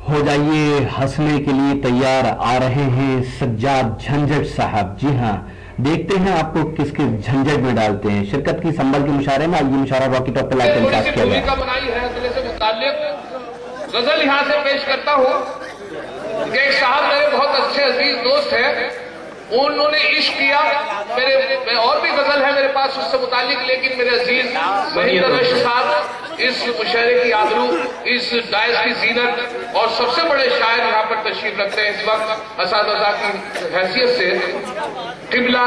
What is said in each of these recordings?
हो जाइए, हंसने के लिए तैयार आ रहे हैं सज्जाद झंझट साहब। जी हाँ, देखते हैं आपको किस किस झंझट में डालते हैं। शिरकत की संभल के मुशारे में आइए मुशारा रॉकी टॉप पे लाइव टेलीकास्ट किया गया। भूमिका बनाई है अगले से मुताल्लिक गजल यहां से पेश करता हूं कि एक साहब मेरे बहुत अच्छे अजीज दोस्त हैं, उन्होंने इश्क किया। मेरे और भी गजल है मेरे पास उससे मुतालिक, लेकिन मेरे अजीज महेंद्र रश साहब इस मुशायरे की आबरू, इस डायस की जीनत और सबसे बड़े शायर यहाँ पर तशरीफ रखते हैं इस वक्त असातिज़ा की हैसियत से। किबला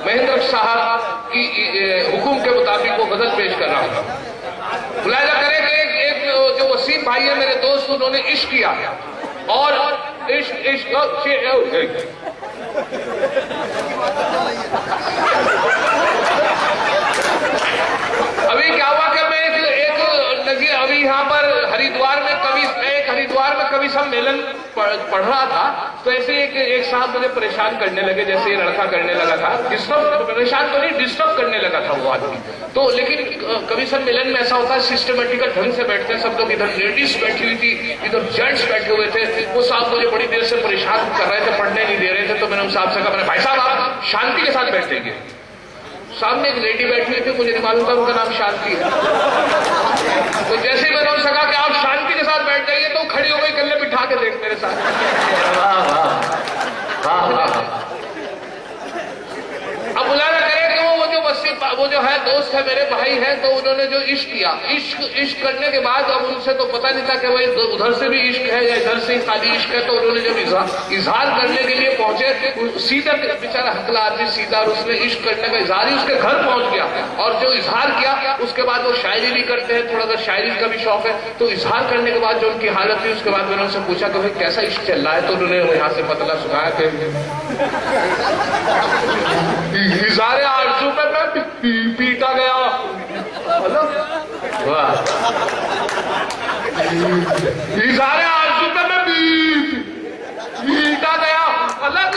महेंद्र साहब की हुक्म के मुताबिक वो गजल पेश कर रहा हूँ। मुलाहिजा करें कि एक जो वसीम भाई है मेरे दोस्त, उन्होंने इश्क किया और इश्क अभी क्या हुआ कि मैं एक नजीर अभी यहाँ पर हरिद्वार में कवि सम्मेलन पढ़ रहा था, तो ऐसे एक साहब मुझे परेशान करने लगे, जैसे ये लड़का करने लगा था। परेशान तो नहीं, डिस्टर्ब करने लगा था वो आदमी। तो लेकिन कवि सम्मेलन में ऐसा होता है, सिस्टमेटिकल ढंग से बैठते हैं सब लोग। इधर लेडीज बैठी हुई थी, इधर जेंट्स बैठे हुए थे। वो साहब मुझे बड़ी देर से परेशान कर रहे थे, पढ़ने नहीं दे रहे थे। तो मैंने उन साहब से कहा, भाई साहब आप शांति के साथ बैठेंगे। सामने एक लेडी बैठी हुई थी, मुझे नहीं मालूम था उनका नाम शांति है। तो जैसे ही मैंने उनसे कहा कि आप शांति के साथ बैठ जाइए, तो खड़ी हो गई, गले बिठा के देख मेरे साथ। अब बुलाना करें कि वो जो है दोस्त है, मेरे भाई है, तो उन्होंने जो इश्क किया, इश्क करने के बाद अब उनसे तो पता नहीं था कि भाई उधर से भी इश्क है या इधर से खाली इश्क है। तो उन्होंने जब इजहार करने के लिए पहुंचे, सीधा बेचारा हकला आदमी सीधा, और उसने इश्क करने का इजहार ही उसके घर पहुंच गया। और जो इजहार किया उसके बाद वो शायरी भी करते हैं, थोड़ा सा शायरी का भी शौक है। तो इजहार करने के बाद जो उनकी हालत थी, उसके बाद मैंने उनसे पूछा कि भाई कैसा इश्क चल रहा है। तो उन्होंने यहाँ से मतलब सुनाया कि इजहार आरज़ू पे मैं पीटा गया। इजहार आरज़ू पे मैं पीटा गया, अलग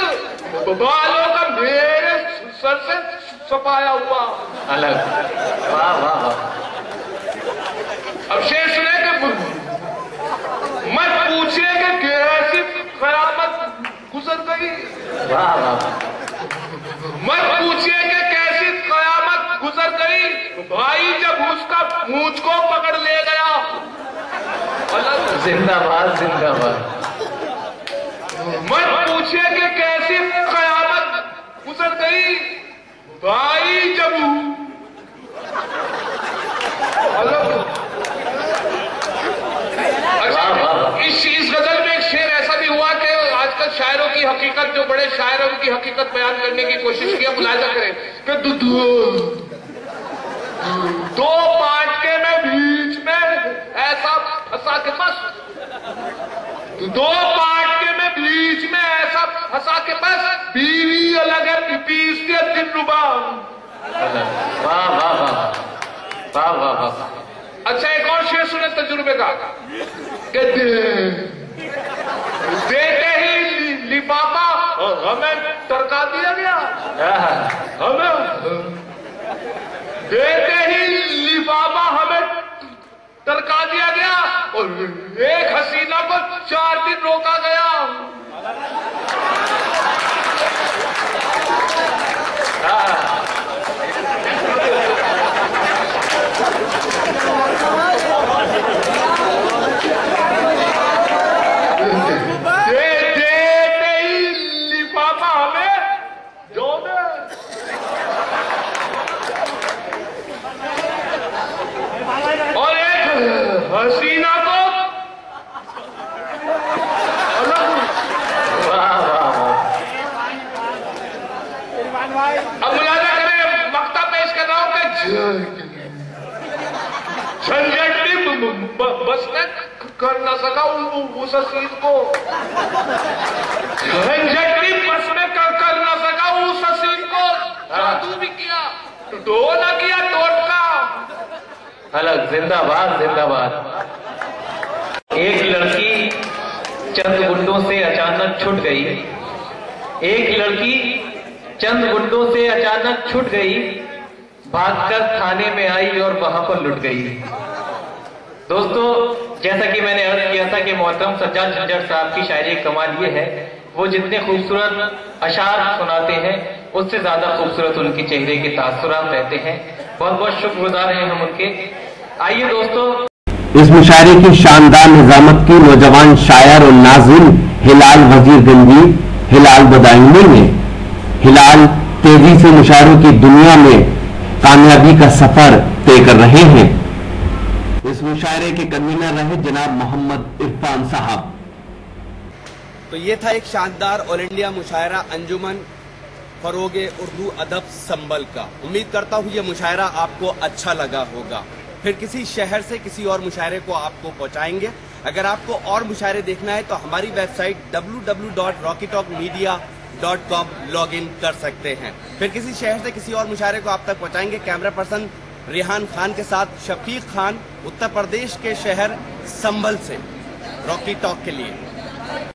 बालों का मेरे सर से छपाया हुआ अलग। वाह वाह वाह। अब शेर सुने कि मत पूछिए कि कैसी क़यामत गुजर गई। वाह वाह। मत पूछिए कि कैसी क़यामत गुजर गई, भाई जब उसका मूंछ को पकड़ ले गया। जिंदाबाद जिंदाबाद। मत पूछिए कि कैसी क़यामत गुजर गई, भाई जब इस गजल में एक शेर ऐसा भी हुआ कि आजकल शायरों की हकीकत, जो बड़े शायर हैं उनकी हकीकत बयान करने की कोशिश किया। मुलाहिजा करें कि दो पाटके में बीच में ऐसा फंसा के बस, दो पाटके में बीच में ऐसा फंसा के बस, बीवी अलग है पीसती है दिलरुबा। वाह वाह वाह वाह वाह वाह। अच्छा एक और शेर सुने तजुर्बे का कि देते ही लिफाफा हमें टरका दिया गया। हमें देते ही लिफाफा हमें टरका दिया गया, और एक हसीना को 4 दिन रोका गया। हसीना को अब मुलाजा करें, मक्ता पेश कर रहा हूं कि झंझट बस में कर ना सका उस हसीन को, झंझट बस में कर ना सका उस हसीन को। जादू भी किया, दो ना किया टोटका अलग। जिंदाबाद जिंदाबाद। एक लड़की चंद गुंडों से अचानक छूट गई, एक लड़की चंद गुंडों से अचानक छूट गई, भागकर थाने में आई और वहां पर लुट गई। दोस्तों जैसा कि मैंने अर्ज किया था कि मोहतरम सज्जाद झंझट साहब की शायरी कमाल ये है, वो जितने खूबसूरत अशार सुनाते हैं उससे ज्यादा खूबसूरत उनके चेहरे के तासुरात रहते हैं। बहुत बहुत शुक्रगुजार हैं हम उनके। आइए दोस्तों, इस मुशायरे की शानदार निजामत की नौजवान शायर और नाज़िम हिलाल वजीरगंजी हिलाल बदायूनी ने। हिलाल तेजी से मुशायरों की दुनिया में कामयाबी का सफर तय कर रहे हैं। इस मुशायरे के कन्वीनर रहे जनाब मोहम्मद इरफान साहब। तो ये था एक शानदार ऑल इंडिया मुशायरा अंजुमन फरोगे उर्दू अदब संबल का। उम्मीद करता हूँ ये मुशायरा आपको अच्छा लगा होगा। फिर किसी शहर से किसी और मुशायरे को आपको पहुंचाएंगे। अगर आपको और मुशायरे देखना है तो हमारी वेबसाइट www.rockytalkmedia.com लॉग इन कर सकते हैं। फिर किसी शहर से किसी और मुशायरे को आप तक पहुंचाएंगे कैमरा पर्सन रेहान खान के साथ शफीक खान, उत्तर प्रदेश के शहर संभल से रॉकी टॉक के लिए।